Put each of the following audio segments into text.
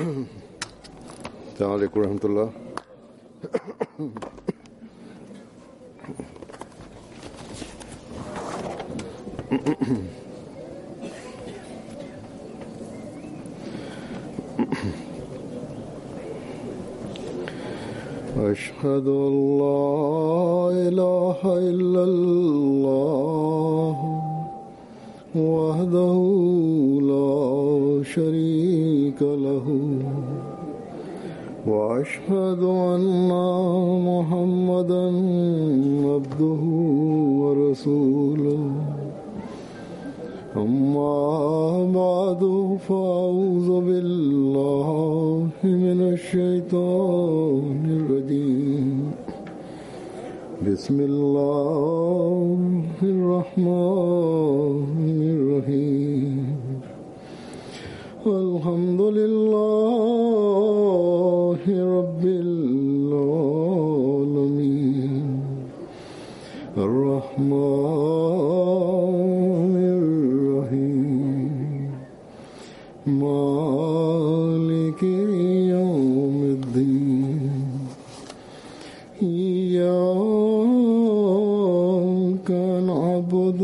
السلام عليكم ورحمة الله. أشهد أن لا إله إلا الله وحده لا شريك له وأشهد أن محمدا عبده ورسوله أما بعد فأعوذ بالله من الشيطان الرجيم بسم الله الرحمن الرحيم الحمد لله رب العالمين الرحمن الرحيم مالك يوم الدين إياك نعبد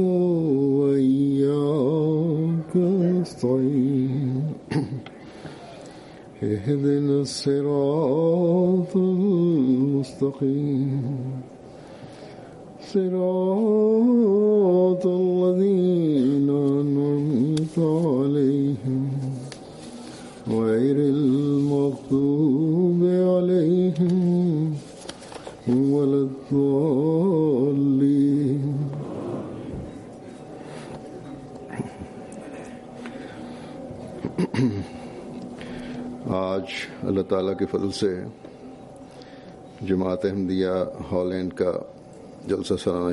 وإياك نستعين اهدنا الصراط المستقيم صراط الذين أنعمت عليهم غير المغضوب عليهم ولا الضالين. आज अल्लाह ताला के फजल से जमात अहमदिया हॉलैंड का जलसा सालाना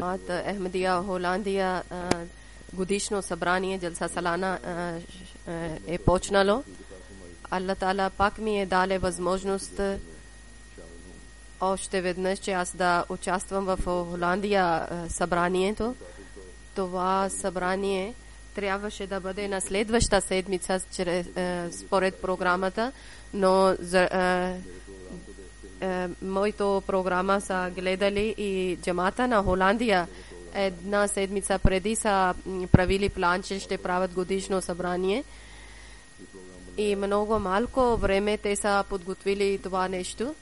Ahmadiyya Hollandija godišnjo sabranje Jalsa Salana je počnalo. Allah Ta'ala пак ми е даде възможност още веднъж, че аз да участвам в Холандия събранието. Това събрание трябваше да бъде на следваща седмица според програмата, но моето програма са гледали и джамата на Холандия една седмица преди са правили план, че ще правят годишно събрание и много малко време те са подготвили това нещо.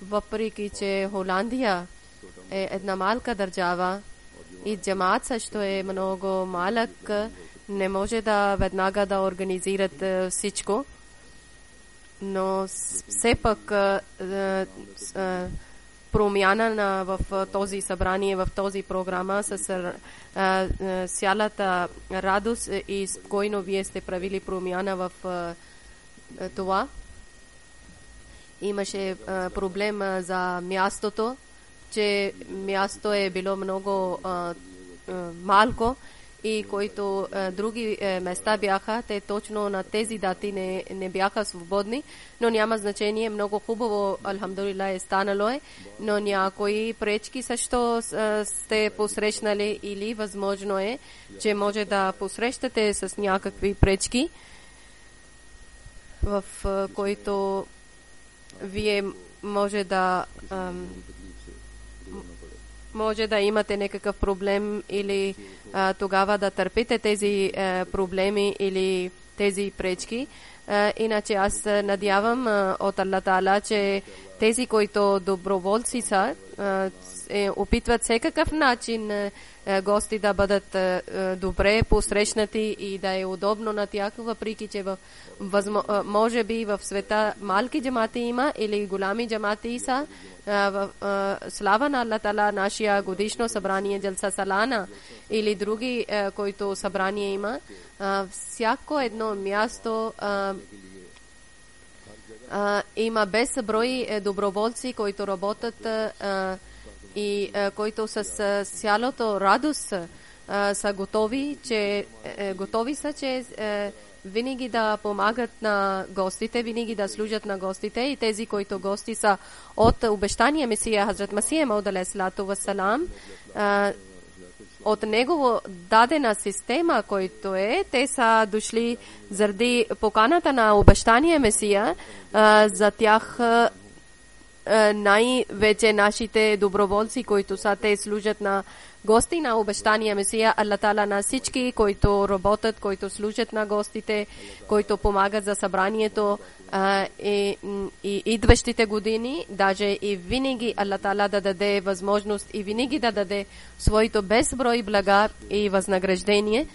Въпреки че Холандия е една малка държава и джамат също е много малък, не може да веднага да организират всичко, но все пак промяна в този събрание, в този програма с цялата радост и спокойно вие сте правили промяна в това. Имаше проблем за мястото, че място е било много малко и които други места бяха, те точно на тези дати не бяха свободни, но няма значение, много хубаво, алхамдулилlah, е станало е, но някои пречки също сте посрещнали или възможно е, че може да посрещате с някакви пречки, в които вие може да имате някакъв проблем или тогава да търпите тези проблеми или тези пречки. Иначе аз надявам от Аллах Таала, че тези, които доброволци са, опитват всекакъв начин гости да бъдат добре посрещнати и да е удобно на тях, въпреки че може би в света малки джамати има или голями джамати са. Слава на Аллах Таала, нашия годишно събрание Jalsa Salana или други, които събрание има, всяко едно място има безброй доброволци, които работят и които с цялото радост са готови, че винаги да помагат на гостите, винаги да служат на гостите и тези, които гости са от обещания Месия Хазрат Масия Мауд алейхи салату вассалам, от негово дадена система, който те са дошли заради поканата на обещания Месия, за тях най-вече нашите доброволци, които са, те служат на гости на обещания Месия, Аллах Таала на всички, които работят, които служат на гостите, които помагат за събранието и идващите години, даже и винаги Аллах Таала да даде възможност и винаги да даде своето безброй блага и възнаграждение.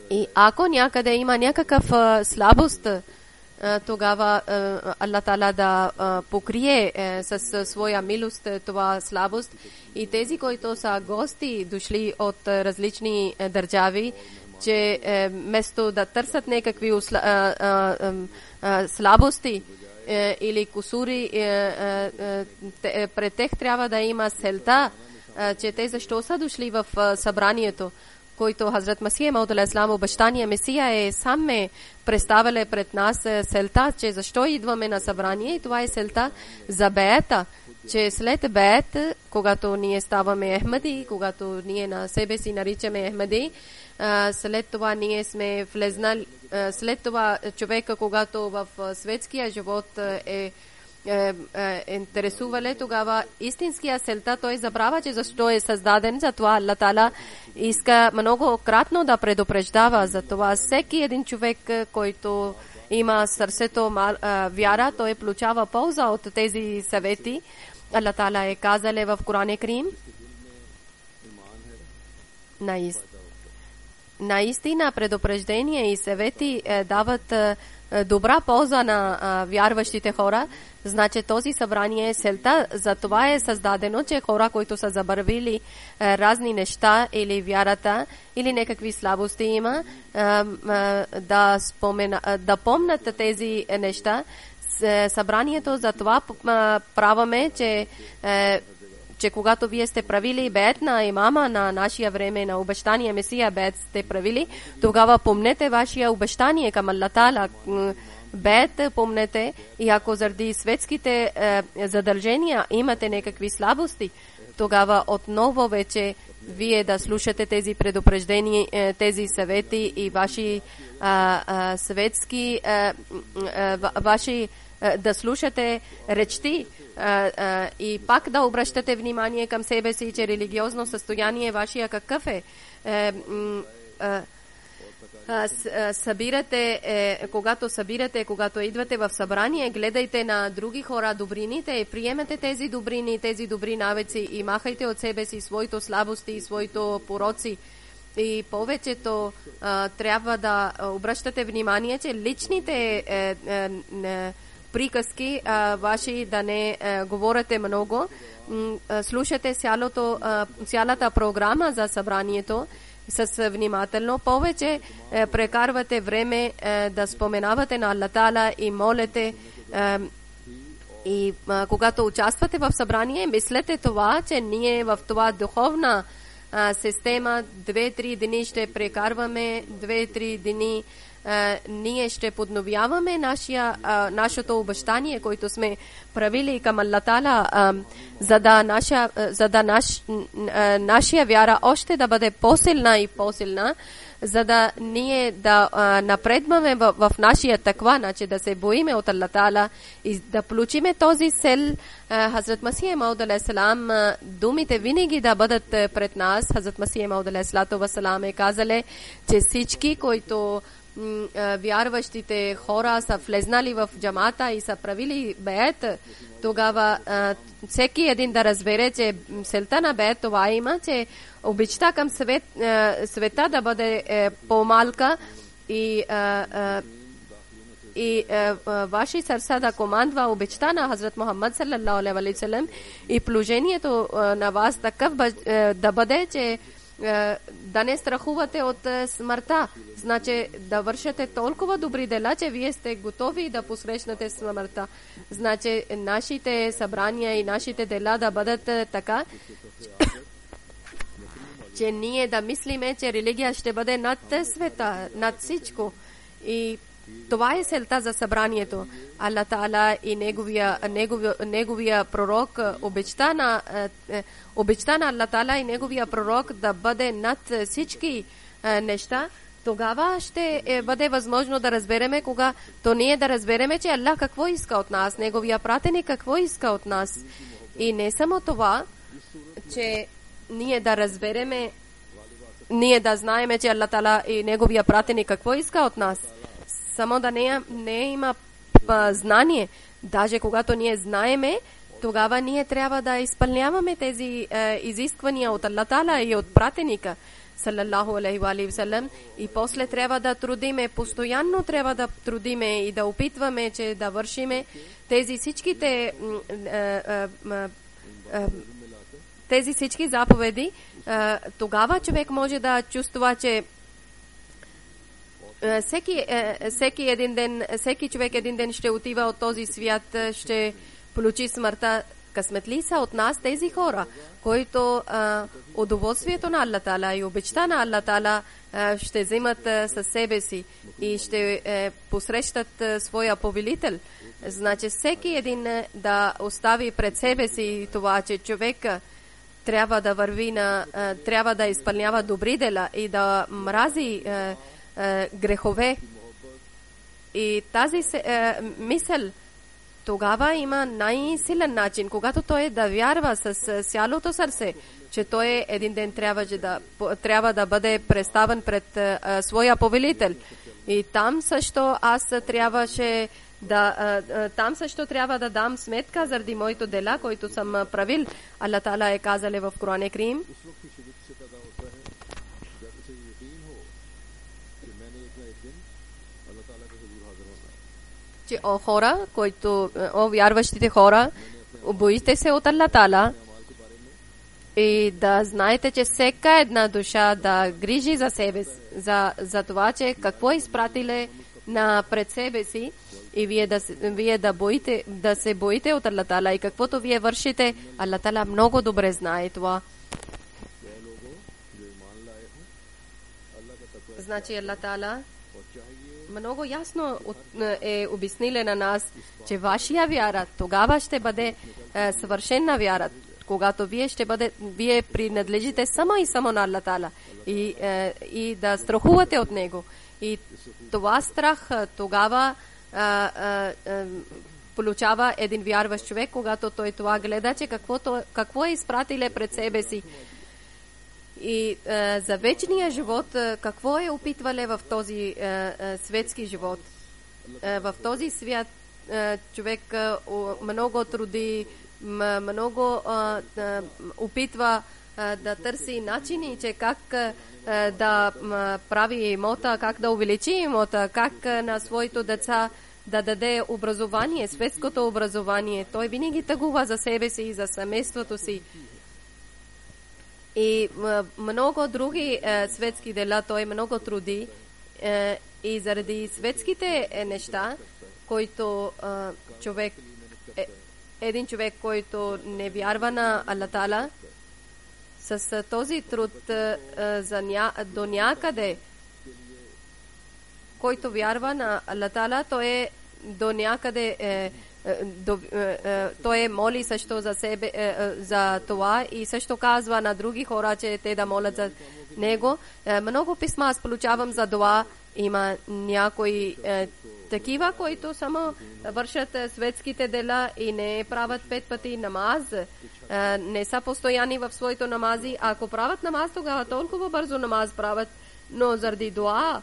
И ако някъде има някакъв слабост, тогава Аллах Таала да покрие със своя милост това слабост. И тези, които са гости, дошли от различни държави, че вместо да търсят някакви слабости или кусури, пред тях трябва да има селта, че те защо са дошли в събранието, който Хазрат Масия Мауд алейхиссалам, обещания Месия сам представили пред нас селта, че защо идваме на събрание, и това е селта за беята, че след беят, когато ние ставаме Ахмади, когато ние на себе си наричаме Ахмади, след това ние сме влезнали, след това човека, когато в светския живот интересували, тогава истинския селта той забравя, че защо е създаден. Затова Аллах Таала иска многократно да предупреждава. Затова всеки един човек, който има сърцето вяра, той получава полза от тези съвети. Аллах Таала е казал в Коран Карим: наистина предупреждения и съвети дават добра полза на вярващите хора. Значи този събрание е селта, за това е създадено, че хора, които са забравили разни неща или вярата, или някакви слабости има, да помнят тези неща. Събранието за това праваме, че когато вие сте правили беят на имама на нашия време, на обещания Месия беят сте правили, тогава помнете вашия обещание към Аллах Таала. Беят помнете, и ако заради светските задължения имате някакви слабости, тогава отново вече вие да слушате тези предупреждения, тези съвети и ваши светски, ваши да слушате речти и пак да обръщате внимание към себе си, че религиозно състояние вашия какъв е. Когато идвате в събрание, гледайте на други хора добрините и приемете тези добри навици и махайте от себе си своите слабости и своите пороци. И повечето трябва да обръщате внимание, че личните приказки ваши да не говорите много. Слушате цялата програма за събранието с внимателно. Повече прекарвате време да споменавате на Аллах Таала и молете. И когато участвате в събрание, мислете това, че ние в това духовна система 2-3 дни ще прекарваме, 2-3 дни ние ще подновяваме нашето обещание, което сме правили към Аллах Таала, за да нашия вяра още да бъде по-силна и по-силна, за да ние да напредваме в нашия таква, значи да се боиме от Аллах Таала и да получиме този сел. Хазрат Масия Мауд алейхиссалам, думите винаги да бъдат пред нас. Хазрат Масия Мауд алейхиссалам е казали, че всички, които вярващите хора са влезнали в джамата и са правили беят, тогава всеки един да разбере, че целта на беят това има, че обичта към света да бъде по-малка и ваши сърца да командва обичта на Хазрат Мухаммад саллаллаху алейхи ва саллям и положението на вас такъв да бъде, че да не страхувате от смъртта. Значи да вършите толкова добри дела, че вие сте готови да посрещнете смъртта. Значи нашите събрания и нашите дела да бъдат така, че ние да мислиме, че религия ще бъде над света, над всичко. И Това е целта за събранието. Аллах Таала и неговия пророк обеща на Аллах Таала и неговия пророк да бъде над всички неща. Тогава ще бъде възможно да разбереме, когато ние да разбереме, че Аллах какво иска от нас, неговия пратеник какво иска от нас. И не само това, че ние да разбереме, ние да знаеме, че Аллах Таала и неговия пратеник какво иска от нас. Само да не има знание. Даже когато ние знаеме, тогава ние трябва да изпълняваме тези изисквания от Аллах Таала и от пратеника салаллаху алейхи ва салям, и после трябва да трудиме, постоянно трябва да трудиме и да опитваме, че да вършиме тези всички заповеди. Тогава човек може да чувства, че всеки човек един ден ще отива от този свят, ще получи смъртта. Късметли са от нас тези хора, които удоволствието на Аллах Таала и обичта на Аллах Таала ще вземат със себе си и ще посрещат своя повелител. Значи всеки един да остави пред себе си това, че човек трябва да върви трябва да изпълнява добри дела и да мрази грехове. И тази мисъл тогава има най-силен начин, когато той да вярва с цялото сърце, че той един ден трябва да бъде представен пред своя повелител. И там също трябва да дам сметка заради моето дела, които съм правил. Аллах Таала е казал в Коран Карим, че вярващите хора, боите се от Аллах Таала и да знаете, че всяка една душа да грижи за себе, за това, че какво изпратиле пред себе си, и вие да се боите от Аллах Таала, и каквото вие вършите, Аллах Таала много добре знае това. Значи Аллах Таала много ясно е обяснили на нас, че вашия вяра тогава ще бъде съвършена вяра, когато вие принадлежите само и само на Аллах Таала и да страхувате от него. И това страх тогава получава един вярващ човек, когато той това гледа, че какво е изпратиле пред себе си. И за вечния живот, какво е опитвале в този светски живот? В този свят човек много труди, много опитва да търси начини, че как да прави имота, как да увеличи имота, как на своите деца да даде образование, светското образование. Той винаги тъгува за себе си и за семейството си. И много други светски дела той много труди, и заради светските неща, които един човек, който не вярва на Аллах Таала, с този труд до някъде, който вярва на Аллах Таала, той е до някъде той моли също за себе, за това, и също казва на други хора, че те да молят за него. Много писма аз получавам за това. Има някои такива, които само вършат светските дела и не правят 5 пъти намаз. Не са постоянни в своите намази. Ако правят намаз, тогава толкова бързо намаз правят, но заради дуа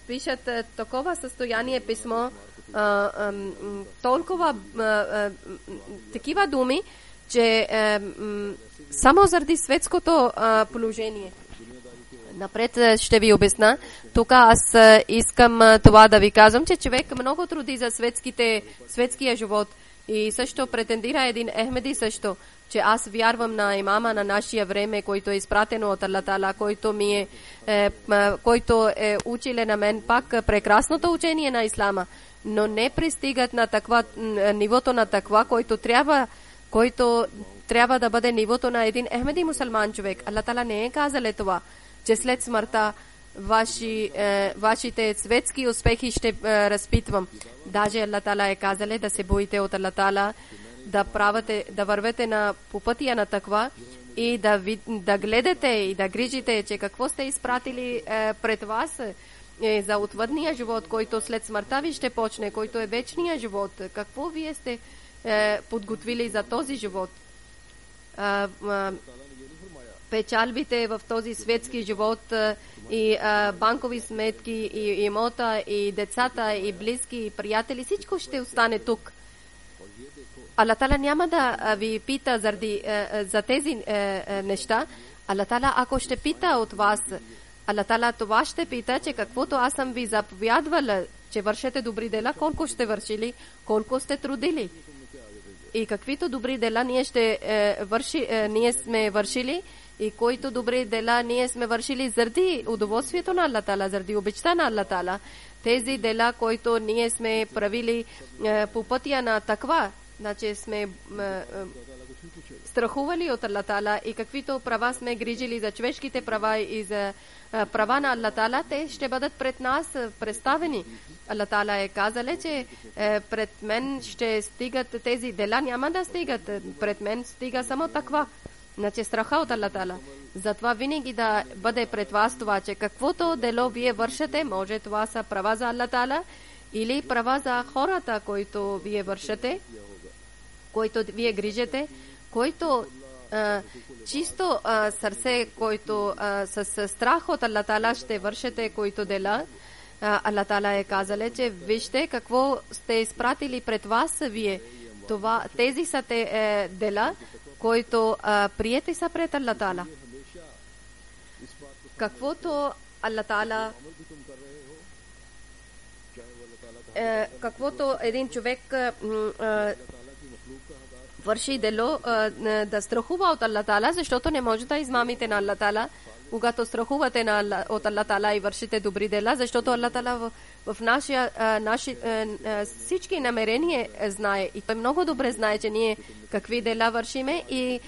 пишат такова състояние писмо, толкова такива думи, че само заради светското положение. Напред ще ви обясна. Тук аз искам това да ви казвам, че човек много труди за светския живот и също претендира един Ахмеди също, че аз вярвам на имама на нашия време, който е изпратено от Аллах Таала, който е училе на мен пак прекрасното учение на ислама, но не пристигат на нивото на таква, който трябва да бъде нивото на един Ахмеди мусулман човек. Аллах Таала не е казал това, че след смъртта вашите светски успехи ще разпитвам. Даже Аллах Таала е казал да се боите от Аллах Таала, да вървете по пътя на таква и да гледате и да грижите, че какво сте изпратили пред вас за отвъдния живот, който след смъртта ви ще почне, който е вечния живот. Какво вие сте подготвили за този живот? Печалбите в този светски живот и банкови сметки, и имота, и децата, и близки, и приятели, всичко ще остане тук. Аллах Таала няма да ви пита за тези неща. Аллах Таала, ако ще пита от вас, Аллах Таала това ще пита, че каквото аз съм ви заповядвала, че вършете добри дела, колко сте вършили, колко сте трудили. И каквито добри дела ние сме вършили, и които добри дела ние сме вършили заради удоволствието на Аллах Таала, заради обичта на Аллах Таала. Тези дела, които ние сме правили по пътя на таква, значи сме страхували от Аллах Таала и каквито права сме грижили за човешките права и за права на Аллах Таала, те ще бъдат пред нас представени. Аллах Таала е казал, че пред мен ще стигат тези дела, няма да стигат. Пред мен стига само таква. Значи страха от Аллах Таала. Затова винаги да бъде пред вас това, че каквото дело вие вършите, може това са права за Аллах Таала или права за хората, които вие вършите, които вие грижите, който чисто сърце, който с страх от Аллах Таала ще вършите, които дела. Аллах Таала е казал, че вижте какво сте изпратили пред вас вие. Тези са те дела, които приети са пред Аллах Таала. Каквото Аллах Таала, каквото един човек върши дело, да страхува от Аллах Таала, защото не може да измамите на Аллах Таала, когато страхувате от Аллах Таала и вършите добри дела, защото Аллах Таала в наши всички намерения знае и той много добре знае, че ние какви дела вършиме и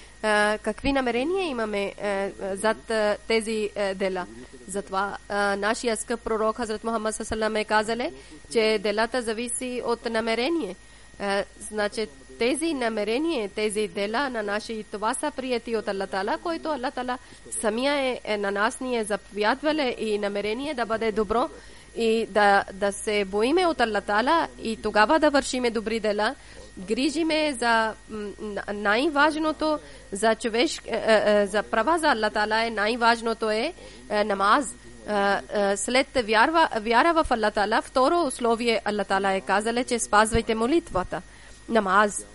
какви намерения имаме зад тези дела. Затова нашия скъп пророк Хазрат Мухаммад саллаллаху алейхи ва саллям е казал, че делата зависи от намерение. Значи тези намерения, тези дела на наши, това са прияти от Аллах Таала, който Аллах Таала самия е на нас, ни е заповядвал и намерение да бъде добро и да се боиме от Аллах Таала и тогава да вършиме добри дела. Грижиме за най-важното, за права за Аллах Таала е най-важното е намаз. След вяра в Аллах Таала, второ условие Аллах Таала е казал, че спазвайте молитвата, намаз.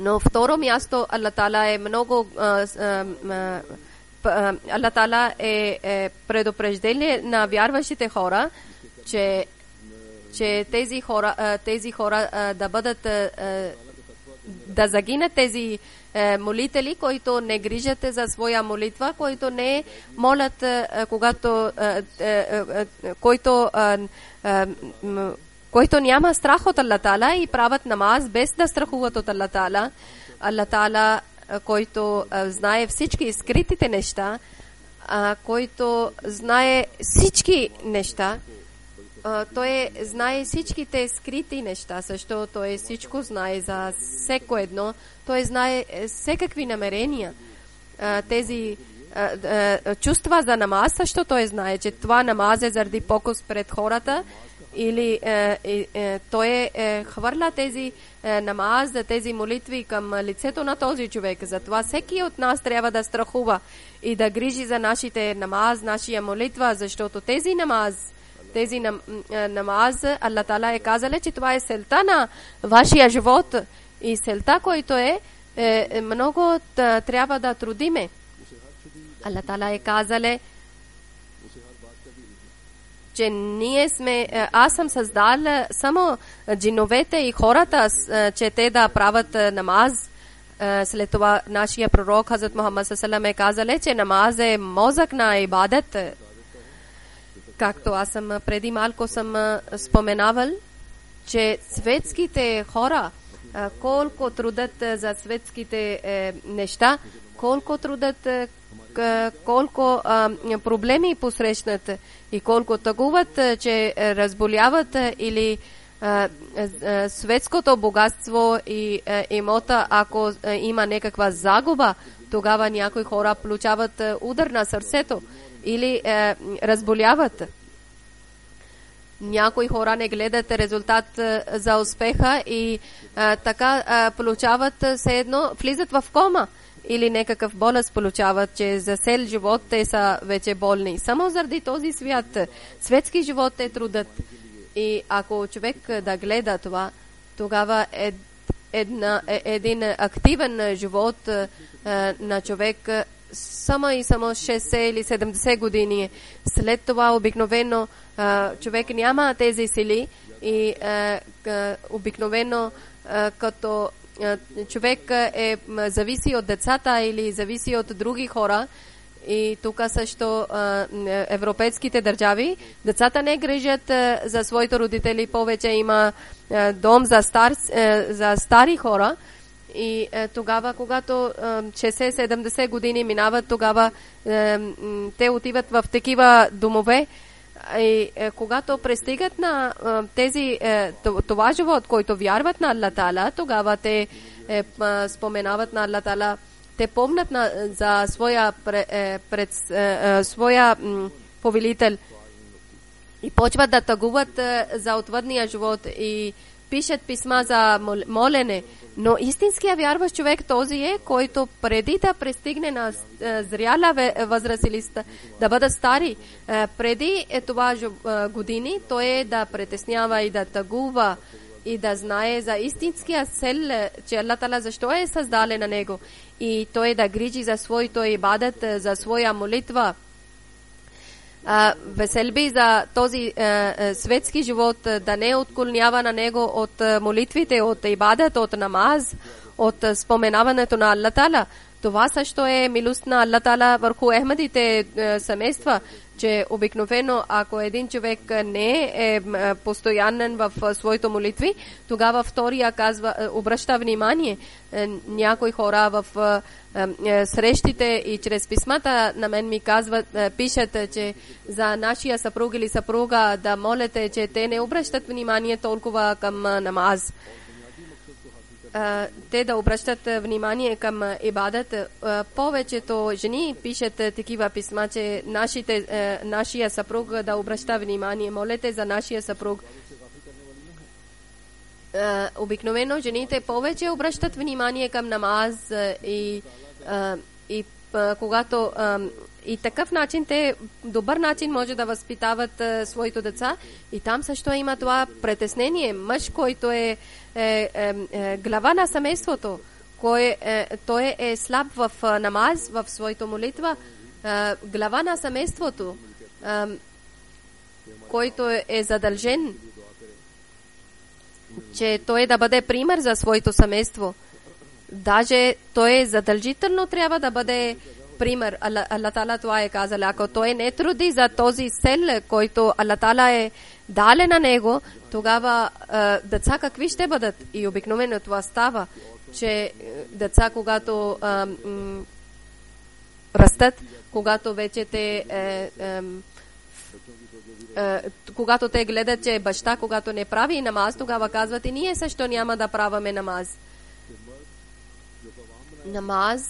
Но второ място Аллах Таала е много Аллах Таала е предупреждение на вярващите хора, че тези хора да бъдат да загинат тези молители, които не грижат за своя молитва, които не молят, който няма страх от Аллах Таала и правят намаз без да страхуват от Аллах Таала. Аллах Таала, който знае всички скритите неща, който знае всички неща, той знае всичките скрити неща, защото той всичко знае за всеко едно, той знае всекакви намерения. Тези чувства за намаз, също той знае, че това намаз е заради покус пред хората, или той хвърля тези намаз, тези молитви към лицето на този човек. Затова всеки от нас трябва да страхува и да грижи за нашите намаз, нашия молитва, защото тези намаз, Аллах Таала е казал, че това е целта на вашия живот и целта, който много трябва да трудиме. Аллах Таала е казал, че аз съм създал само джиновете и хората, че те да правят намаз. След това нашия пророк Хазрат Мухаммад саллаллаху алейхи ва саллям е казал, че намаз е мозък на ибадет. Както аз съм преди малко съм споменавал, че светските хора колко трудят за светските неща, колко трудят колко проблеми посрещнат и колко тъгуват, че разболяват или светското богатство и имота, ако има някаква загуба, тогава някои хора получават удар на сърцето или разболяват. Някои хора не гледат резултат за успеха и така получават все едно, влизат в кома или някакъв болест получават, че за цел живот те са вече болни. Само заради този свят, светски живот е трудът. И ако човек да гледа това, тогава един активен живот на човек само и само 60 или 70 години. След това обикновено човек няма тези сили и обикновено като човек зависи от децата или зависи от други хора. И тук също европейските държави, децата не грижат за своите родители, повече има дом за стари хора. И тогава, когато 60-70 години минават, тогава те отиват в такива домове. И когато пристигат на това живот, който вярват на Аллах Таала, тогава те споменават на Аллах Таала, те помнят за своя повелител и почват да тъгуват за отвъдния живот и пишат писма за молене. Но истинския вярващ човек този е, който преди да пристигне на зряла възраст или да бъдат стари, преди това години, той е да притеснява и да тъгува и да знае за истинския цел, че Аллах Таала защо е създален на него. И той да грижи за своето ибадат, за своя молитва. Веселби за този светски живот, да не отклонява на него от молитвите, от ибадат, от намаз, от споменаването на Аллах Таала. Това също е милост на Аллах Таала върху Ахмадите семейства, че обикновено ако един човек не е постоянен в своите молитви, тогава втория обръща внимание. Някои хора в срещите и чрез писмата на мен ми пишат, че за нашия съпруг или съпруга да молите, че те не обръщат внимание толкова към намаз. Те да обръщат внимание към ибадат. Повечето жени пишат такива писма, че нашия съпруг да обръща внимание. Молете за нашия съпруг. Обикновено жените повече обръщат внимание към намаз и когато и такъв начин те добър начин може да възпитават своите деца. И там също има това притеснение. Мъж, който е глава на семейството, той е слаб в намаз, в своята молитва, глава на семейството, който е задължен, че той да бъде пример за своето семейство. Даже той задължително трябва да бъде пример. Аллах Таала това е казал. Ако той не труди за този цел, който Аллах Таала е дале на него, тогава деца какви ще бъдат? И обикновено това става, че деца, когато растат, когато вече когато те гледат, че баща, когато не прави намаз, тогава казват и ние също няма да праваме намаз. Намаз,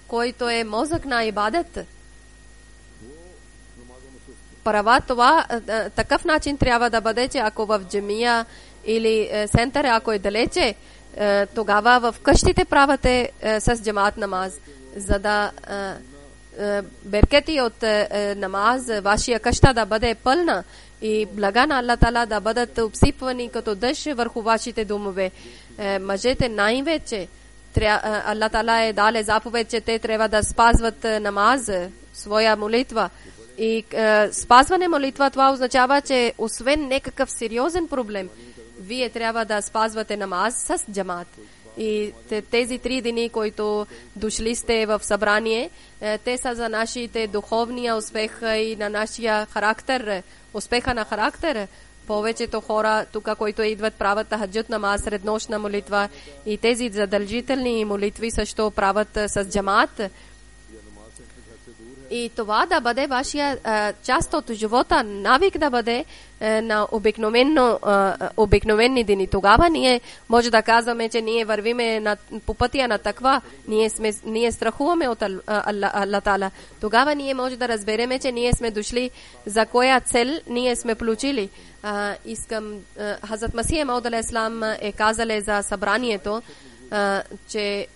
който е мозък на ибадат. Права това, такъв начин трябва да бъде, че ако в джамия или център, ако е далече, тогава в къщите правите с джамаат намаз, за да беркети от намаз, вашия къща да бъде пълна и блага на Аллах Таала да бъдат обсипвани като дъжд върху вашите домове. Мъжете най-вече Аллах Таала е дал заповед, че те трябва да спазват намаз, своя молитва. И спазване молитва, това означава, че освен някакъв сериозен проблем, вие трябва да спазвате намаз с джамат. И тези 3 дни, които дошли сте в събрание, те са за нашите духовния успех и на нашия характер, успеха на характер. Повечето хора тук, които идват, правят тахаджуд намаз, среднощна молитва и тези задължителни молитви също правят с джамаат. И това да бъде вашия част от живота, навик да бъде на обикновени дни. Тогава ние може да казваме, че ние вървиме по пътя на таква, ние страхуваме от Аллах Таала. Тогава ние може да разбереме, че ние сме дошли за коя цел ние сме получили. Хазрат Масих Мауд алейхи салам е казал за събранието, че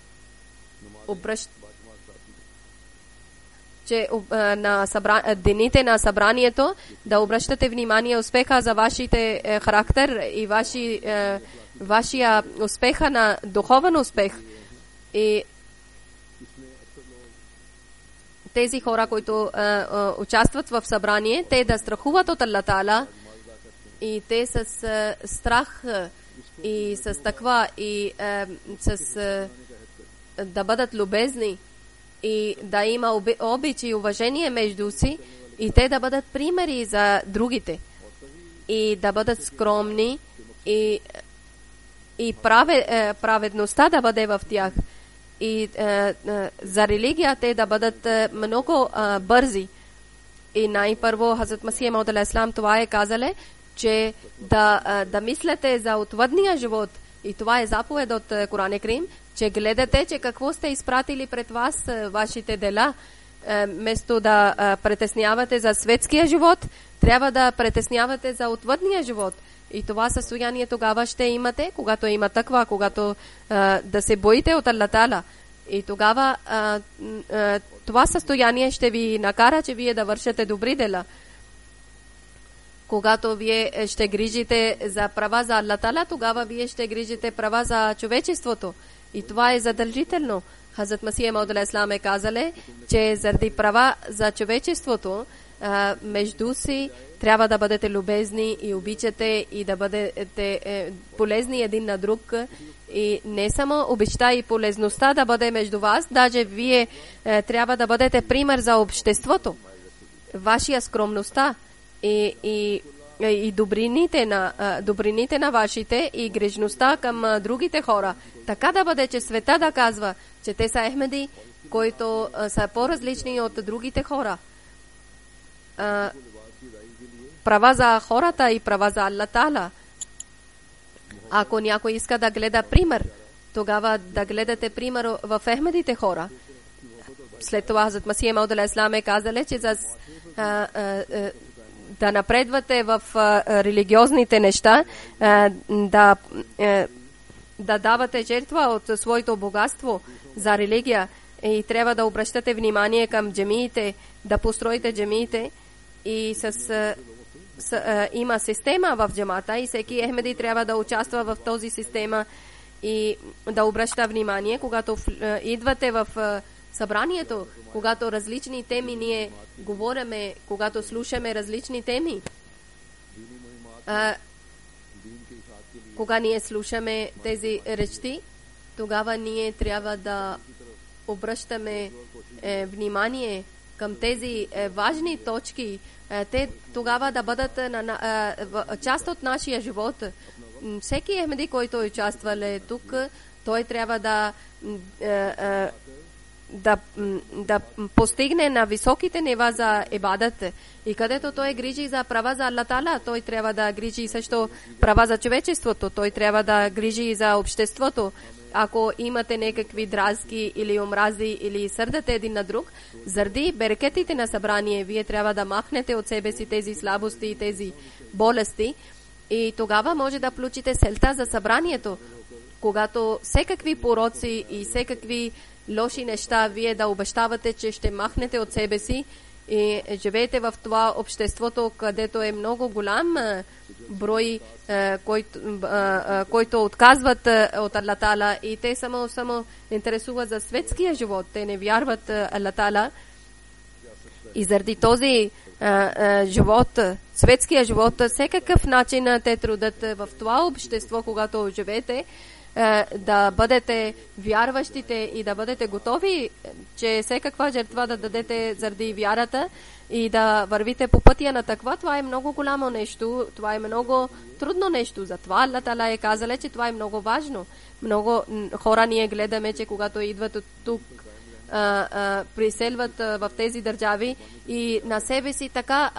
на дените на събранието да обръщате внимание успеха за вашите характер и вашия успеха на духовен успех. И тези хора, които участват в събрание, те да страхуват от Аллах Таала и те с страх и с таква и да бъдат любезни и да има обич и уважение между си и те да бъдат примери за другите и да бъдат скромни и праведността да бъде в тях и за религия те да бъдат много бързи. И най-първо Хазрат Масих Мауд алейхи салам това е казале, че да мислите за отвъдния живот и това е заповед от Коран Карим, че гледате, че какво сте изпратили пред вас вашите дела. Вместо да притеснявате за светския живот, трябва да притеснявате за отвъдния живот. И това състояние тогава ще имате, когато има таква, когато да се боите от Аллах Таала. И тогава това състояние ще ви накара, че вие да вършите добри дела. Когато вие ще грижите за права за Аллах Таала, тогава вие ще грижите права за човечеството. И това е задължително. Хазрат Масих Мауд алейхи салам е казале, че заради права за човечеството между си трябва да бъдете любезни и обичате и да бъдете полезни един на друг. И не само обичта и полезността да бъде между вас, даже вие трябва да бъдете пример за обществото. Вашия скромността и добрините на вашите и грижността към другите хора. Така да бъде, че света да казва, че те са Ахмеди, които са по-различни от другите хора. Права за хората и права за Аллах Таала. Ако някой иска да гледа пример, тогава да гледате пример в Ахмедите хора. След това Хазрат Масих Мауд алейхи салам е казале, че да напредвате в религиозните неща, да давате жертва от своето богатство за религия и трябва да обръщате внимание към джамиите, да построите джамиите и има система в джамата и всеки Ахмеди трябва да участва в този система и да обръща внимание, когато идвате в събранието, когато различни теми ние говориме, когато слушаме различни теми. Кога ние слушаме тези речи, тогава ние трябва да обръщаме внимание към тези важни точки. Те тогава да бъдат част от нашия живот. Всеки Ахмеди, който е участвал тук, той трябва да постигне на високите нива за ибадат. И където той грижи за права за Аллах Таала, той трябва да грижи също права за човечеството. Той трябва да грижи за обществото. Ако имате някакви дразги или омрази или сърдате един на друг, заради берекетите на събрание, вие трябва да махнете от себе си тези слабости и тези болести. И тогава може да получите целта за събранието. Когато всекакви пороци и всекакви лоши неща, вие да обещавате, че ще махнете от себе си и живеете в това обществото, където е много голям брой, който отказват от Аллах Таала и те само интересуват за светския живот. Те не вярват Аллах Таала. И заради този живот, светския живот, всекакъв начин те трудят в това общество, когато живеете, да бъдете вярващите и да бъдете готови, че всекаква жертва да дадете заради вярата и да вървите по пътя на таква. Това е много голямо нещо, това е много трудно нещо. Затова Аллах Таала е казал, че това е много важно. Много хора ние гледаме, че когато идват тук приселват в тези държави и на себе си така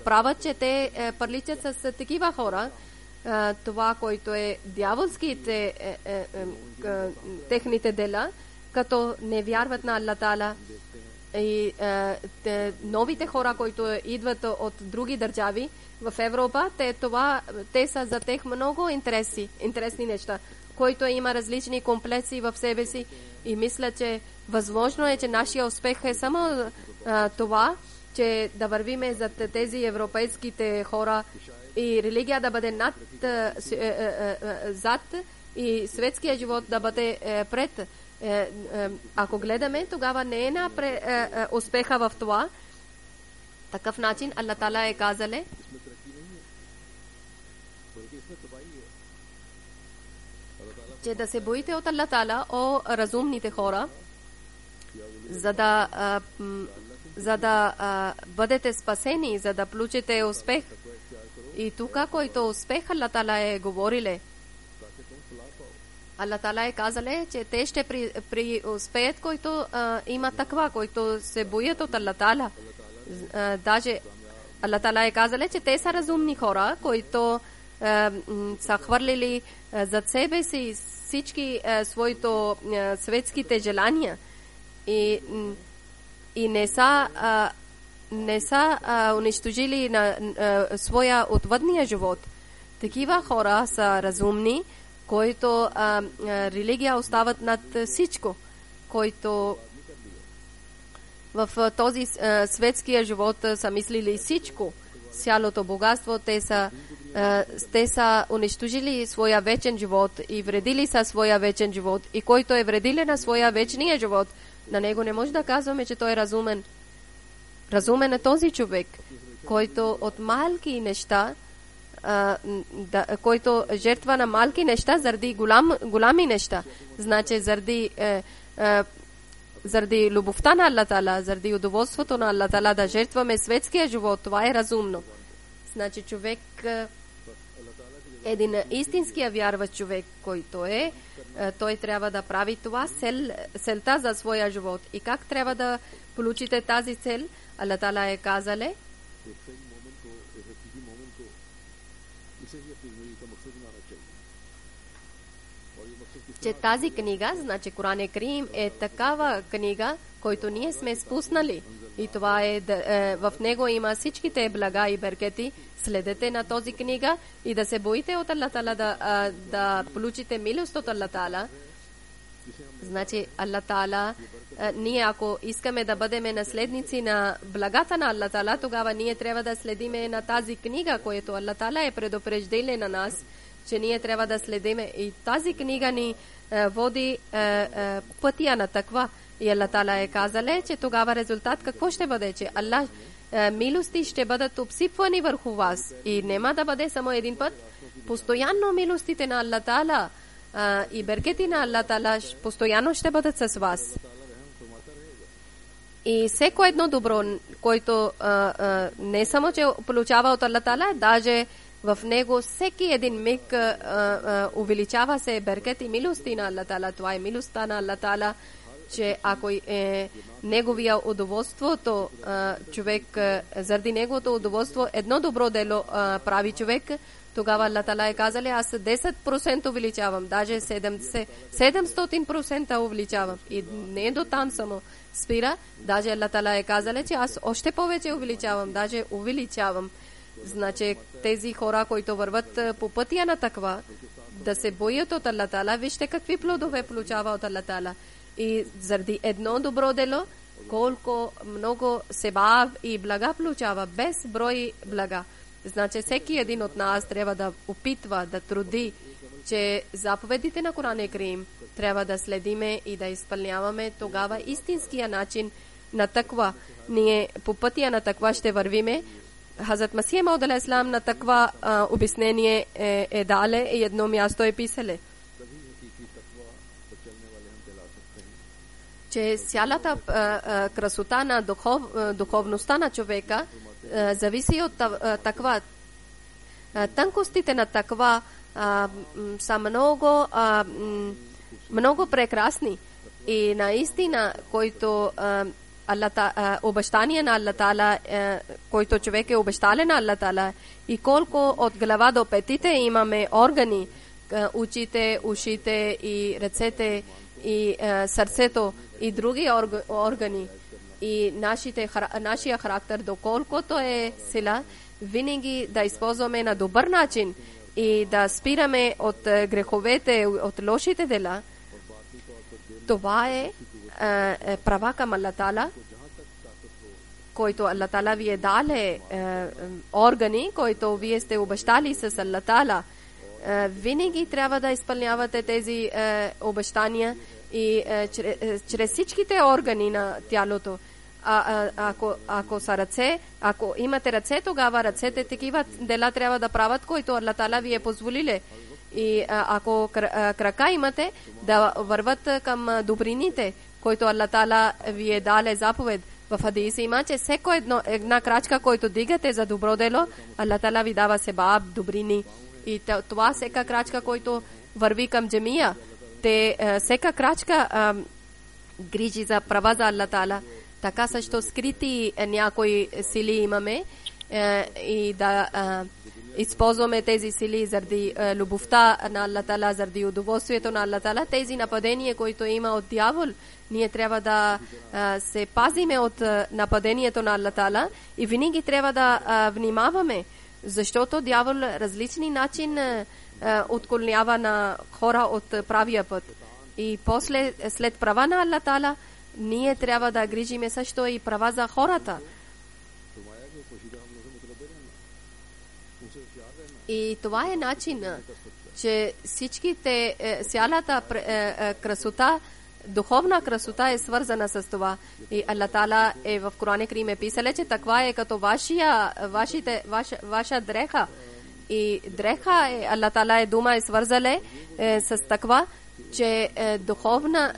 правят, че те приличат с такива хора. Това, което е дяволските техните дела, като не вярват на Аллах Таала. И новите хора, които идват от други държави в Европа, те са за тях много интересни неща, който има различни комплекси в себе си и мисля, че възможно е, че нашия успех е само това, че да вървиме за тези европейските хора и религия да бъде зад и светския живот да бъде пред. Ако гледаме, тогава не е успеха в това. Такъв начин Аллах Таала е казале, че да се боите от Аллах Таала, о разумните хора, за да бъдете спасени, за да получите успех. И тук, който успех Аллах Таала е говориле, Аллах Таала е казале, че те ще преуспеят, които има таква, които се боят от Аллах Таала. Даже Аллах Таала е казале, че те са разумни хора, които са хвърлили зад себе си всички своите светските желания и не са унищожили на своя отвъдния живот. Такива хора са разумни, които религия остават над всичко, които в този светския живот са мислили всичко, цялото богатство, те са унищожили своя вечен живот и вредили са своя вечен живот. И който е вредили на своя вечния живот, на него не може да казваме, че той е разумен. Разумен е този човек, който от малки неща, който жертва на малки неща заради голями неща. Значи заради любовта на Аллах Таала, заради удоволствието на Аллах Таала да жертваме светския живот, това е разумно. Значи човек, един истинския вярващ човек, който е, той трябва да прави това целта за своя живот. И как трябва да получите тази цел? Аллах Таала е казале, че тази книга, значи Коран Карим, е такава книга, който ние сме спуснали. И това е, в него има всичките блага и беркети. Следете на този книга и да се боите от Аллах Таала, да получите милост от Аллах Таала. Значи Аллах Таала, ние ако искаме да бъдем наследници на благата на Аллах Таала, тогава ние трябва да следиме на тази книга, която Аллах Таала е предупреждил на нас, че ние трябва да следиме. И тази книга ни води пътя на таква. И Аллах Таала е казале, че тогава резултат какво ще бъде? Че Аллах милости ще бъдат обсипвани върху вас. И няма да бъде само един път. Постоянно милостите на Аллах Таала и беркети на Аллах Таала постоянно ще бъдат с вас. И всеко едно добро, който не само, че получава от Аллах Таала, даже в него всеки един миг увеличава се беркет и милости на Аллах Таала. Това е милостта на Аллах Таала, че ако неговия удоволството, човек, заради неговото удоволство, едно добро дело прави човек, тогава Аллах Таала е казали, аз 10% увеличавам, даже 700% увеличавам. И не до там само спира, даже Аллах Таала е казали, че аз още повече увеличавам, даже увеличавам. Значи тези хора, които върват по пътя на таква, да се боят от Аллах Таала, вижте какви плодове получава от Аллах Таала. И заради едно добро дело, колко много себав и блага получава, без брой блага. Значи всеки един от нас трябва да опитва, да труди, че заповедите на Коран Карим трябва да следиме и да изпълняваме. Тогава истинския начин на таква, ние по пътя на таква ще вървиме. Хазрат Масих Мауд алейхи салам на таква обяснение е дале и едно място е писале, че цялата красота на духовността на човека зависи от таква. Тънкостите на таква са много прекрасни И наистина, който обещание на Аллах Таала, който човек е обещален на Аллах Таала, и колко от глава до петите имаме органи, очите, ушите и ръцете и сърцето и други органи, и нашия характер, доколкото е сила, винаги да използваме на добър начин и да спираме от греховете, от лошите дела. Това е права към Аллах Таала, който Аллах Таала ви е дале органи, които вие сте обещали с Аллах Таала. Винаги трябва да изпълнявате тези обещания и чрез всичките органи на тялото. Ако са ръце, ако имате ръце, тогава ръцете такива дела трябва да правят, които Аллах Таала ви е позволили. И ако крака имате, да върват към добрините, които Аллах Таала ви е дале заповед. В хадис има, че всеко една крачка, който дигате за добро дело, Аллах Таала ви дава себаб, добрини. И това всека крачка, който върви към джамия, всека крачка грижи за права за Аллах Таала. Така също скрити някои сили имаме и да използваме тези сили заради любовта на Аллах Таала, заради удоволствието на Аллах Таала. Тези нападения, които има от дявол, ние трябва да се пазиме от нападението на Аллах Таала и винаги трябва да внимаваме, защото дявол различни начин отклонява на хора от правия път. И после, след права на Аллах Таала, ние трябва да грижиме също и права за хората. И това е начин, че всичките, цялата красота, духовна красота е свързана с това. И Аллах Таала е в Коран Карим писал, че таква е като ваша дреха. И дреха Аллах Таала дума е свързале с таква, че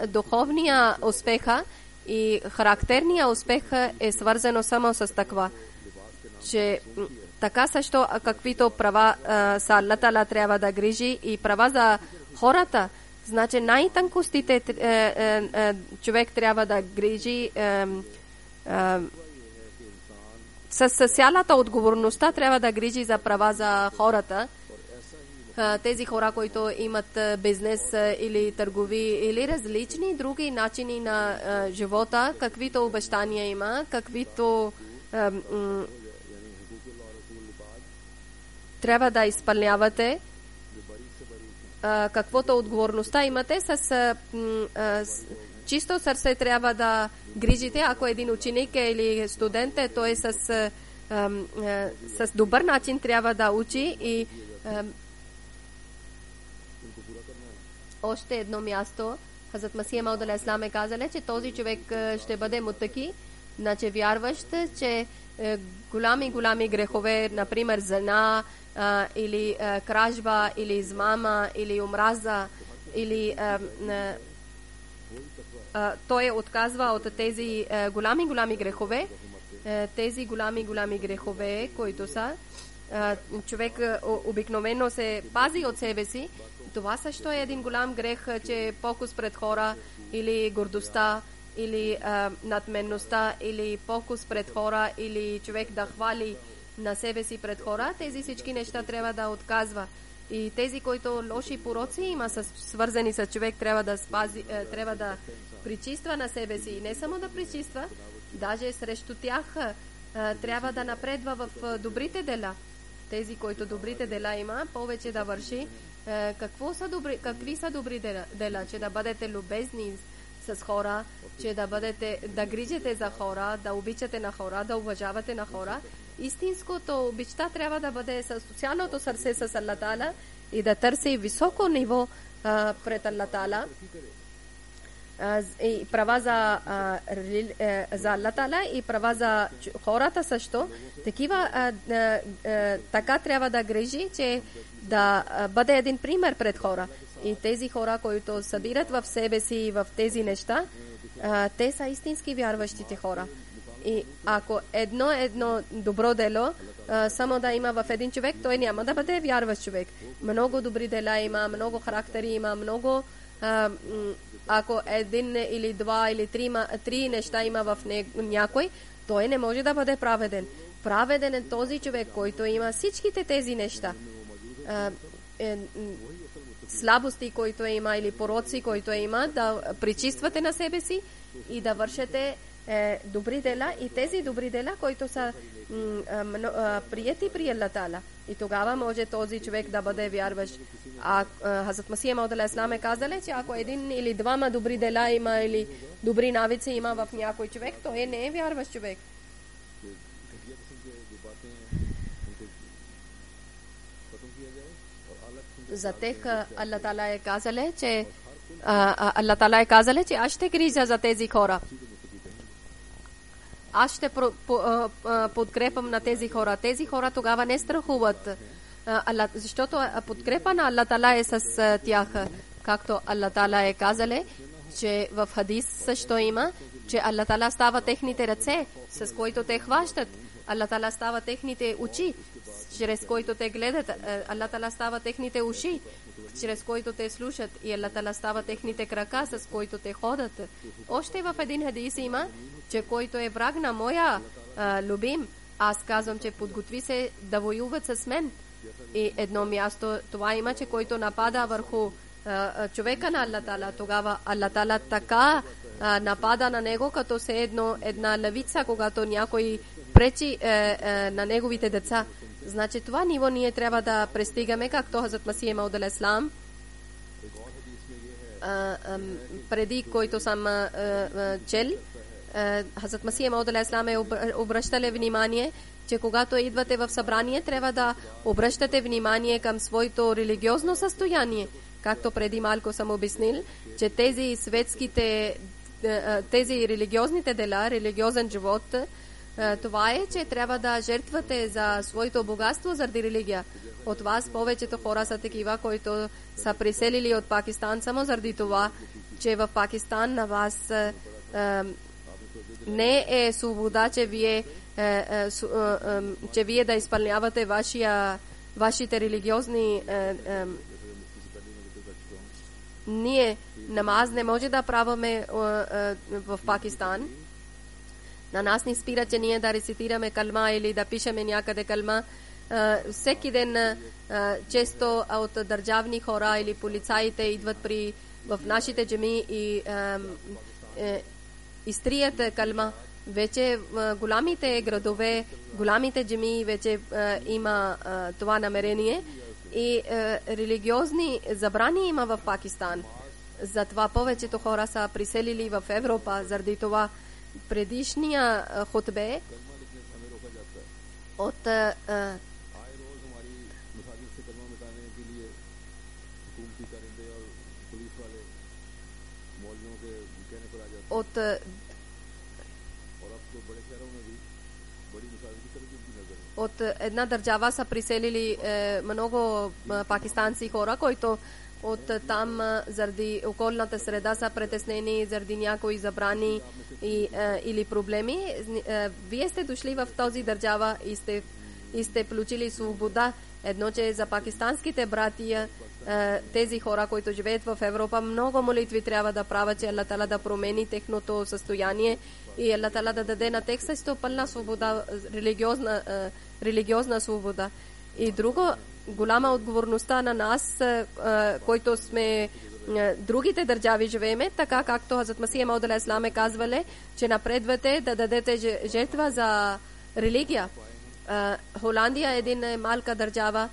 духовния успеха и характерния успех е свързано само с таква. Че така също каквито права са Аллах Таала трябва да грижи и права за хората. Значи най-тънкостите човек трябва да грижи с цялата отговорността трябва да грижи за права за хората. Тези хора, които имат бизнес или търгови или различни други начини на живота, каквито обещания има, каквито трябва да изпълнявате, каквото отговорността имате, с чисто сърце трябва да грижите. Ако един ученик или студент е, той с добър начин трябва да учи. И още едно място, Хазрат Масия Мауд алейхи салам е казал, че този човек ще бъде мутаки, значи вярващ, че голями грехове, например зина, или кражба, или измама, или омраза, или той отказва от тези голями грехове. Тези голями грехове, които са, човек обикновено се пази от себе си. Това също е един голям грех, че е покус пред хора, или гордостта, или надменността, или покус пред хора, или човек да хвали на себе си пред хора. Тези всички неща трябва да отказва. И тези, които лоши пороци има свързани с човек, трябва да спази, трябва да причиства на себе си. И не само да причиства, даже срещу тях трябва да напредва в добрите дела. Тези, които добрите дела има, повече да върши. Какви са добри дела? Че да бъдете любезни с хора, че да грижите за хора, да обичате на хора, да уважавате на хора. Истинското обичта трябва да бъде с социалното сърце с Аллах Таала и да търси високо ниво пред Аллах Таала. И права за Аллах Таала и права за хората също. Така трябва да грижи, че да бъде един пример пред хора. И тези хора, които събират в себе си и в тези неща, те са истински вярващите хора. И ако едно добро дело само да има в един човек, той няма да бъде вярващ човек. Много добри дела има, много характери има, много ако един или два или три неща има в някой, той не може да бъде праведен. Праведен е този човек, който има всичките тези неща. Слабости, които има, или пороци, които има, да причиствате на себе си и да вършите добри дела, и тези добри дела, които са прияти при Аллах Таала. И тогава може този човек да бъде вярващ. Хазрат Масих Мауд алейхи салам е казал, че ако един или двама добри дела има, или добри навици има в някой човек, той не е вярващ човек. За тях Аллах Таала е казал, че аз ще грижа за тези хора. Аз ще подкрепам на тези хора. Тези хора тогава не страхуват, защото подкрепа на Аллах Таала е с тях. Както Аллах Таала е казал, че в хадис също има, че Аллах Таала става техните ръце, с които те хващат. Аллах Таала става техните очи, чрез които те гледат. Аллах Таала става техните уши, чрез които те слушат. И Аллах Таала става техните крака, с които те ходят. Още в един хадис има, че който е враг на моя любим, аз казвам, че подготви се да воюват с мен. И едно място това има, че който напада върху човека на Аллах Таала, тогава Аллах Таала така напада на него, като се една левица, когато някой пречи на неговите деца. Значи това ниво ние трябва да пристигаме, както Хазрат Масих Мауд алейхи салам, преди който съм чел, Хазрат Масих Мауд алейхи салам е обръщали внимание, че когато идвате в събрание, трябва да обръщате внимание към своето религиозно състояние. Както преди малко съм обяснил, че тези светските, тези религиозните дела, религиозен живот, това е, че трябва да жертвате за своето богатство заради религия. От вас повечето хора са такива, които са приселили от Пакистан само заради това, че в Пакистан на вас не е свобода, че вие да изпълнявате вашите религиозни. Ние намаз не може да правиме в Пакистан. На нас ни спира, че ние да рецитираме калма или да пишеме някъде калма. Всеки ден често от държавни хора или полицаите идват в нашите джами и изтрият калма. Вече голямите градове, голямите джами вече има това намерение и религиозни забрани има в Пакистан. Затова повечето хора са приселили в Европа. Заради това предишния хутбе от една държава са приселили много пакистанци хора, които от там заради околната среда са притеснени заради някои забрани или проблеми. Вие сте дошли в този държава и сте получили свобода. Едно, че за пакистанските братия, тези хора, които живеят в Европа, много молитви трябва да правят, че Аллах Таала да промени техното състояние и Аллах Таала да даде на тях също пълна свобода, религиозна свобода. И друго, голяма отговорността на нас, които сме другите държави живееме, така както Хазрат Масих Мауд алейхи салам е казвали, че напредвате да дадете жертва за религия. Холандия е един малка държава.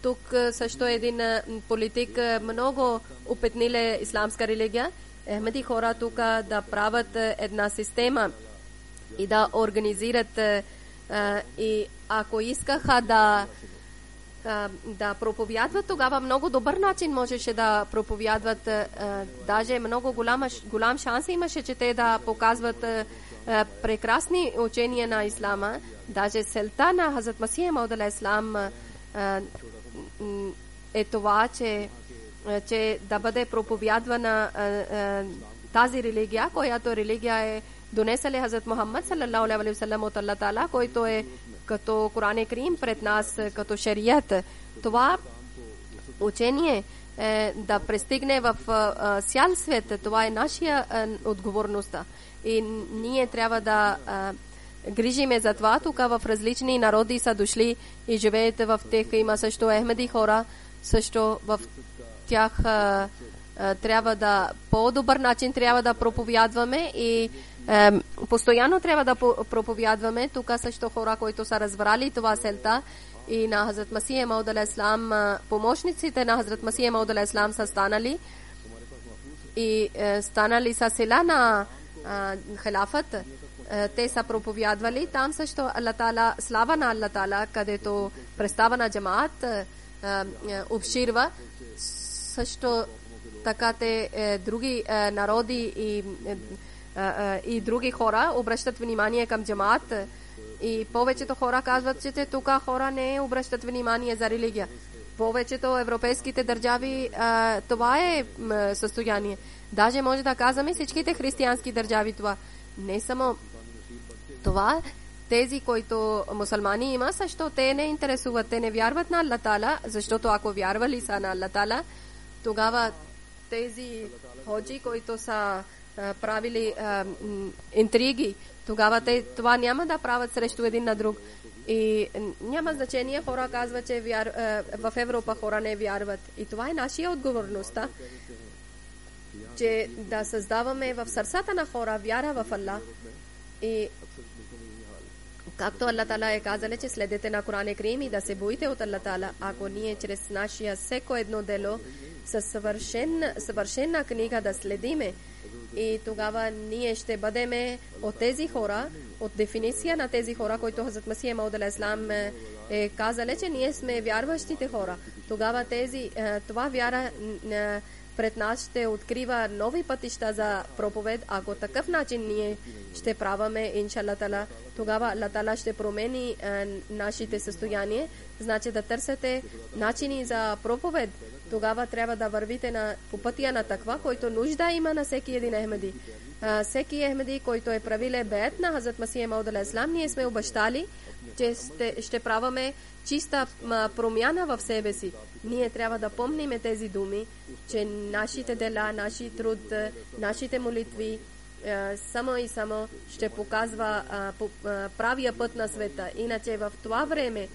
Тук също е един политик, много опитнили исламска религия. Ахмеди хора тук да правят една система и да организират, и ако искаха да проповядват, тогава много добър начин можеше да проповядват. Даже много голям шанс имаше, че те да показват прекрасни учения на ислама. Даже целта на Хазрат Масих Мауд алейхи салам е това, че да бъде проповядвана тази религия, която религия е донесали Хазрат Мухаммад саллалаху алейхи ва саллям от Аллах Таала, който е като Коран Карим пред нас, като шарият. Това учение да пристигне в цял свет. Това е наша отговорността. И ние трябва да грижиме за това. Тук в различни народи са дошли и живеят в тях. Има също Ахмеди хора. Също в тях трябва да по-добър начин трябва да проповядваме и постоянно трябва да проповядваме. Тук също хора, които са разбрали това селта и на Хазрат Масих Мауд алейхи салам, помощниците на Хазрат Масих Мауд алейхи салам са станали и станали са села на халафът. Те са проповядвали. Там също Аллах Таала, слава на Аллах Таала, където представа на джамаат обширва. Също така те други народи и други хора обръщат внимание към джамаат. И повечето хора казват, че тук хора не обръщат внимание за религия. Повечето европейските държави това е състояние. Даже може да казваме всичките християнски държави това. Не само това, тези, които мусулмани има, също те не интересуват, те не вярват на Аллах Таала, защото ако вярвали са на Аллах Таала, тогава тези ходжи, които са правили интриги, тогава те това няма да правят срещу един на друг. И няма значение, хора казват, че в Европа хора не вярват. И това е наша отговорността, че да създаваме в сърцата на хора вяра в Аллах. И както Аллах Таала е казал, че следете на Коран Карим и да се боите от Аллах Таала. Ако ние чрез нашия всеко едно дело със съвършена книга да следиме, и тогава ние ще бъдем от тези хора, от дефиниция на тези хора, които Хазрат Масих Мауд алейхи салам е казал, че ние сме вярващите хора. Тогава това вяра пред нас ще открива нови пътища за проповед. Ако такъв начин ние ще праваме, иншаллах Таала, тогава Аллах Таала ще промени нашите състояния. Значи да търсите начини за проповед. Тогава трябва да вървите по пътя на таква, който нужда има на всеки един Ахмеди. Всеки Ахмеди, който е правил беят на Хазрат Масих Мауд алейхи салам, ние сме обещали, че ще праваме чиста промяна в себе си. Ние трябва да помним тези думи, че нашите дела, наши труд, нашите молитви само и само ще показва правия път на света. Иначе в това време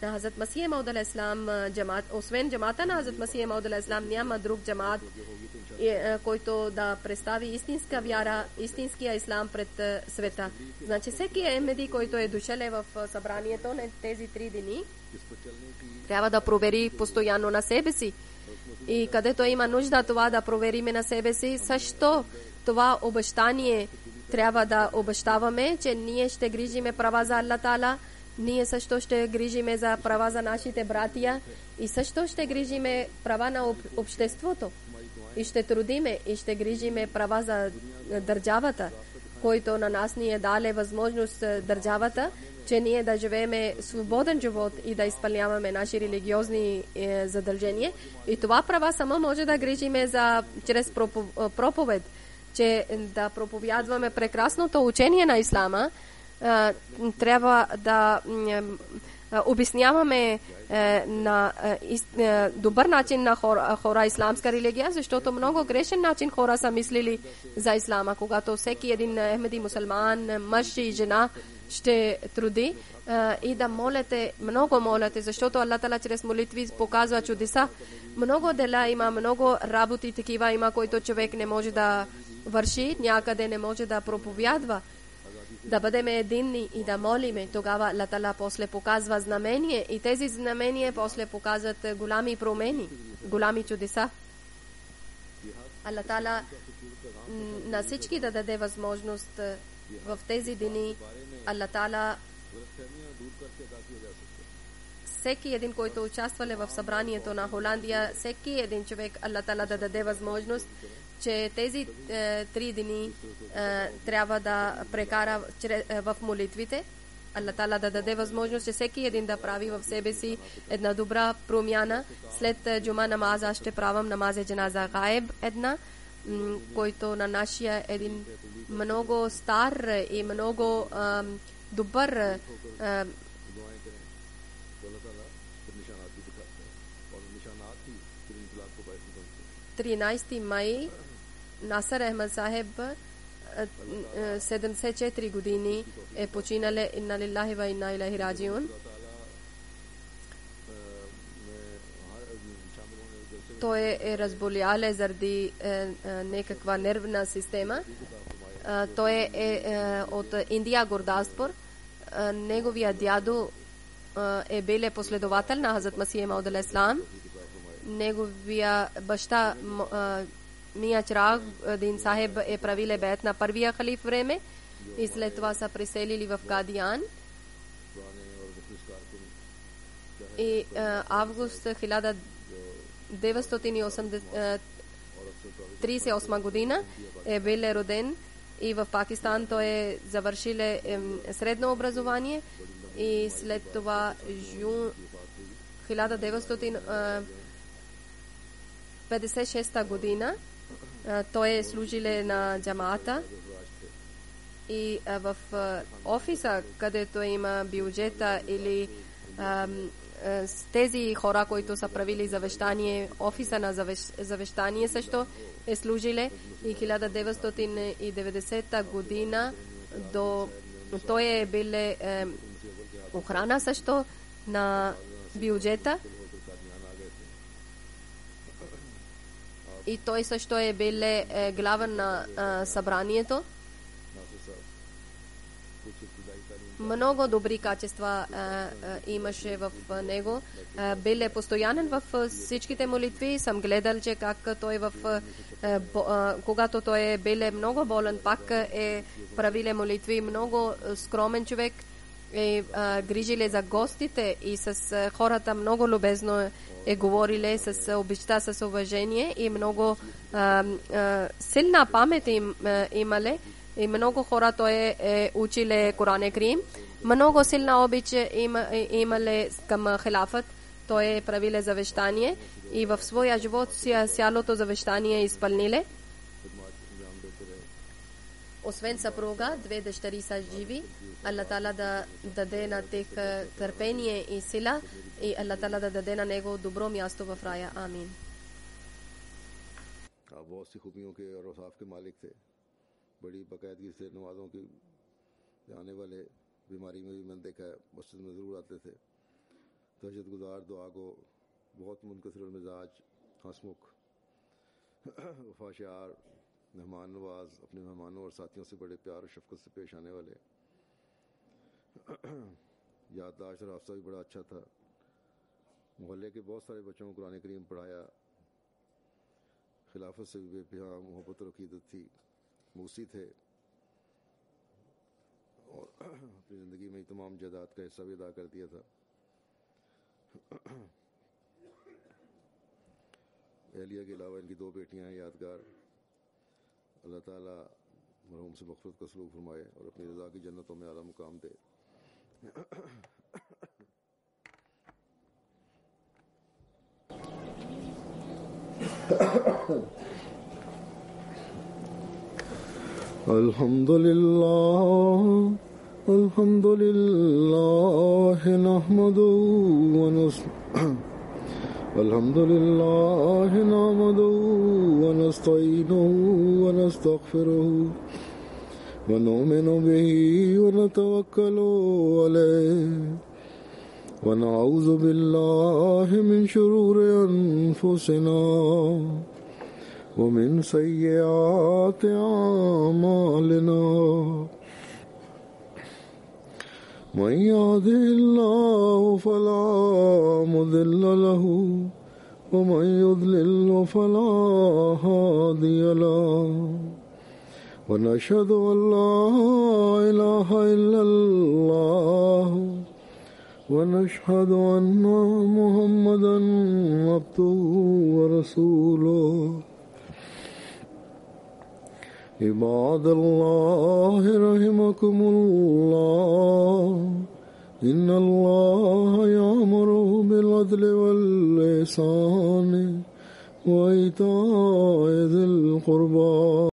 на Хазрат Масих Мауд алейхи салам джамаат, освен джамаата на Хазрат Масих Мауд алейхи салам, няма друг джамаат, който да представи истинска вяра, истинския ислам пред света. Значи всеки Ахмеди, който е дошъл в събранието на тези 3 дни, трябва да провери постоянно на себе си. И където има нужда това да провериме на себе си, също това обещание трябва да обещаваме, че ние ще грижиме права за Аллах Таала, ние също ще грижиме за права за нашите братия и също ще грижиме права на обществото. И ще трудиме и ще грижиме права за държавата, който на нас ни е даде възможност държавата, че ние да живееме свободен живот и да изпълняваме наши религиозни задължения. И това права само може да грижиме чрез проповед, че да проповядваме прекрасното учение на ислама. Трябва да обясняваме на добър начин на хора исламска религия, защото много грешен начин хора са мислили за ислама, когато всеки един Ахмеди мусулман, мъж и жена ще труди и да молите, много молите, защото Аллах Таала чрез молитви показва чудеса. Много дела има, много работи такива има, които човек не може да върши, някъде не може да проповядва. Да бъдем единни и да молиме, тогава Аллах Таала после показва знамение и тези знамения после показват голями промени, голями чудеса. Аллах Таала на всички да даде възможност в тези дни. Аллах Таала всеки един, който участвал в събранието на Холандия, всеки един човек Аллах Таала да даде възможност, че тези 3 дни трябва да прекара в молитвите. Аллах Таала да даде възможност, че всеки един да прави в себе си една добра промяна. След джума намаза ще правам намазе джаназа гаеб една, който на нашия един много стар и много добър 13 май Насър Ахмад Сахеб 74 години е починале. Инна лиллахи ва инна илайхи раджиун. Той е разболяле заради някаква нервна система. Той е от Индия, Гурдаспур. Неговия дядо е бил последовател на Хазрат Масих Мауд алейхиссалам. Неговия баща Мия Чираг Дин Сахеб е правиле бейт на първия халиф време и след това са преселили в Кадиян. И август 1938 година е бил роден и в Пакистан той е завършил средно образование и след това 1956 година той е служил на джамаата и в офиса, където има бюджета или с тези хора, които са правили завещание, офиса на завещание също е служиле и 1990 година той е бил охрана също на бюджета и той също е бил главен на събранието. Много добри качества имаше в него. Бил е постоянен в всичките молитви. Съм гледал, че как той когато той е бил много болен, пак е правил молитви. Много скромен човек. Грижили за гостите и с хората много любезно е говорили, с обичта, с уважение и много силна памет имали. И много хора той е учили Коран Крим. Много силна обич имали към хилафът. Той е правил завещание и в своя живот цялото завещание изпълнили. Освен съпруга, 2 дъщери са живи. Аллах Таала да даде на тях търпение и сила и Аллах Таала да даде на него добро място в рая. Амин. बड़ी बाकायदगी से नमाजों की आने वाले बीमारी में भी मैंने देखा है मस्जिद में ज़रूर आते थे। तहज्जुद गुजार दुआ को बहुत मुनकसर मिजाज हंसमुख वफाशार मेहमान नवाज अपने मेहमानों और साथियों से बड़े प्यार और शफकत से पेश आने वाले। याददाश्त और हाफ़ज़ा भी बड़ा अच्छा था। मोहल्ले के बहुत सारे बच्चों को कुरान करीम पढ़ाया। खिलाफत से भी बेपनाह मोहब्बत और अक़ीदत थी। मूसी थे और अपनी ज़िंदगी में तमाम जायदाद का हिस्सा भी अदा कर दिया था। एहलिया के अलावा इनकी 2 बेटियां हैं यादगार। अल्लाह ताला मरहूम से मग़फ़िरत का सलूक फरमाए और अपनी रज़ा की जन्नतों में आला मुकाम दे। अल्हम्दुलिल्लाह नहमदुहु व नस्तईनुहु व नस्तगफिरुहु व नु'मिनु बिही व नतवक्कलु अलैहि व नऊज़ु बिल्लाहि मिन शुरूरि अनफुसिना ومن سيئات أعمالنا من يهده الله فلا مضل له ومن يضلل فلا هادي له ونشهد أن لا إله إلا الله ونشهد أن محمدا عبده ورسوله عباد الله رحمكم الله إن الله يأمر بالعدل والإحسان وإيتاء ذي القربى